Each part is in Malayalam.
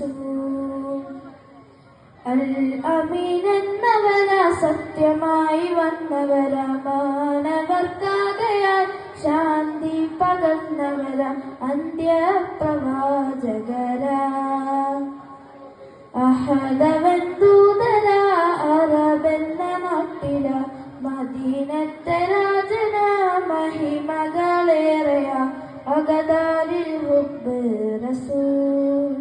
റസൂൽ. അൽ അമീൻ എന്നവരാ സത്യമായി വന്നവരാ, മാനവർക്കാകയാൽ ശാന്തി പകർന്നവരാ, അന്ത്യപ്രവാചകരാ. അഹദവൻ ദൂതരാ, അറബെന്ന നാട്ടില മദീനത്തെ രാജന, മഹിമകളേറെയ അഗദാരിൽ ഹുബ്ബ് റസൂൽ.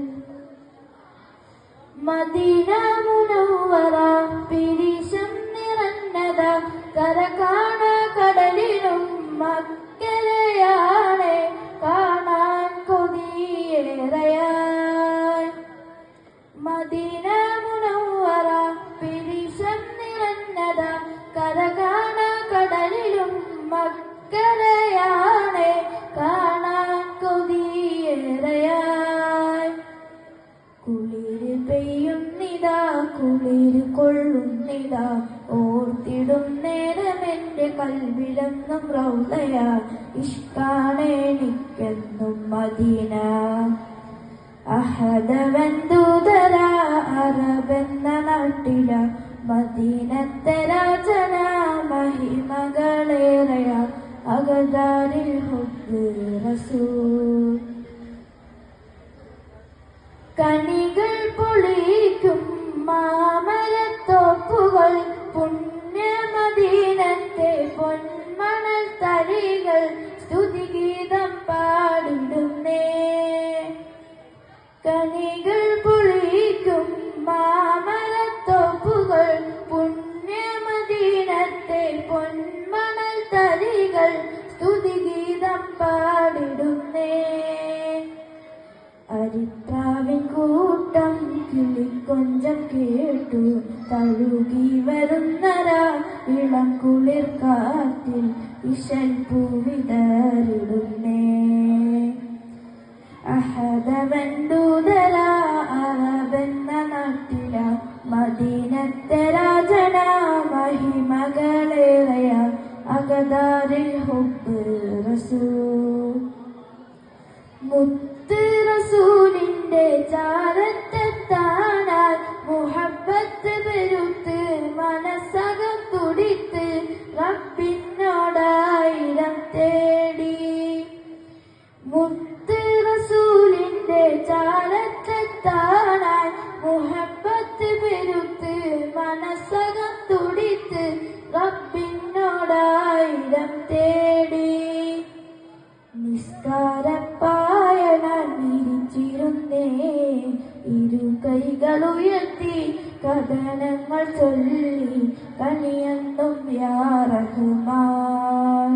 മദീന മുനവ്വറ പിരിശം നിറഞ്ഞത, കര കാണ കടലിലും മക്കരയാണ്, കാണാൻ കൊതിയേറെയായി. മദീന മുനവ്വറ പിരിശം നിറഞ്ഞത, കര കാണ കടലിലും മക്കരയാണ്, കാണാൻ കൊതിയേറെയായി. കുളിര് പെയ്യുന്നിതാ, കുളിര് കൊള്ളുന്നിതാ, ഓർത്തിടും നേരമെന്റെ കൽവിലെന്നും റൗളയാ, ഇഷ്കാണെനിക്കെന്നും മദീന. അഹദവൻ ദൂതരാ, അറബെന്ന നാട്ടില മദീനത്തെ രാജന, മഹിമകളേറെയ അഗദാരിൽ ഹുബ്ബ് റസൂൽ. കണികൾ പൊളിക്കും മാമരത്തോപ്പുകൾ, പുണ്യമദീനത്തെ പൊന്മണൽ തരികൾ, സ്തുതിഗീതം പാടിടുന്നേ. കണികൾ പൊളിക്കും മാമരത്തോപ്പുകൾ, പുണ്യമദീനത്തെ പൊന്മണൽ തരികൾ, സ്തുതിഗീതം പാടിടുന്നേ. അരിപ്രാവിൻ കൂട്ടം കിളിക്കൊഞ്ചം കേട്ടു, തഴുകി വരുന്നരാ ഇളം കുളിർ കാറ്റിൽ, ഇശൽ പൂവിതറിടുന്നേ. അഹദവൻ ദൂതരാ, അറബെന്ന നാട്ടില മദീനത്തെ രാജന, മഹിമകളേറെയ അഗദാരിൽ ഹുബ്ബ് റസൂൽ. മുത്ത് റസൂലിന്റെ ചാരത്തെത്താനായി മുഹബ്ബത്ത് പെരുത്ത്, മനസ്സകം തുടിത്ത് റബ്ബിനോടായിരം തേടി. മുത്ത് റസൂലിന്റെ ചാരത്തെത്താനായി മുഹബ്ബത്ത് പെരുത്ത്, മനസ്സകം തുടിത്ത് റബ്ബിനോടായിരം തേടി. നിസ്കാരപ്പായനാൻ വിരിച്ചിരുന്നേ, ഇരു കൈകൾ ഉയർത്തി കഥനങ്ങൾ ചൊല്ലി, കനിയെന്നും യാ റഹ്മാൻ.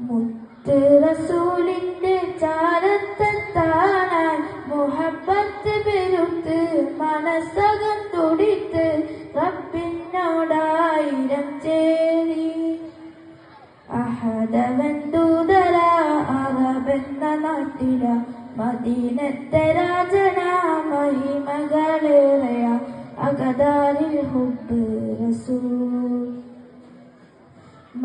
മുത്ത് റസൂലിന്റെ ചാരത്തെത്താനാൻ മുഹബ്ബത്ത് പെരുത്ത്, മനസ്സകം തുടിത്ത് റബ്ബിനോടായിരം ചേരി. അഹദവൻ ദൂതരാ, അറബെന്ന നാട്ടില മദീനത്തെ രാജന, മഹിമകളേറെയ അഗദാരിൽ ഹുബ്ബ് റസൂൽ.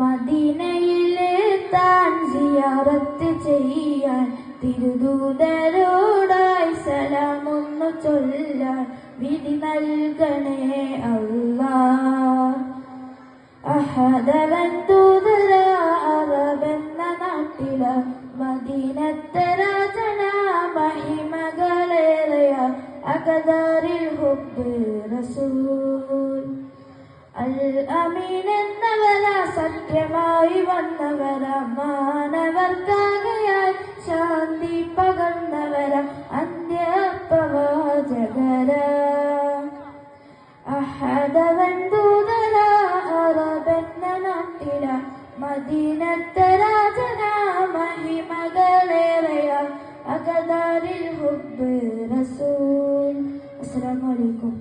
മദീനയിലെത്താൻ സിയാറത്ത് ചെയ്യാൻ, തിരുദൂതരോടായി സലാമൊന്നു ചൊല്ലാൻ, വിധി നൽകണേ അല്ലാഹ്. അഹദവൻ ദൂതരാ, അറബെന്ന നാട്ടില മദീനത്തെ രാജന, മഹിമകളേറെയ അഗദാരിൽ ഹുബ്ബ് റസൂൽ. അൽ അമീൻ എന്നവരാ സത്യമായി വന്നവരാ, മാനവർക്കാകയാൽ ശാന്തി പകർന്നവരാ, അന്ത്യപ്രവാചകരാ. അഹദവൻ ദൂതരാ, അറബെന്ന നാട്ടില മദീനത്തെ രാജന, മഹിമകളേറെയ അഗദാരിൽ ഹുബ്ബ് റസൂൽ. അസ്സലാമു അലൈക്കും.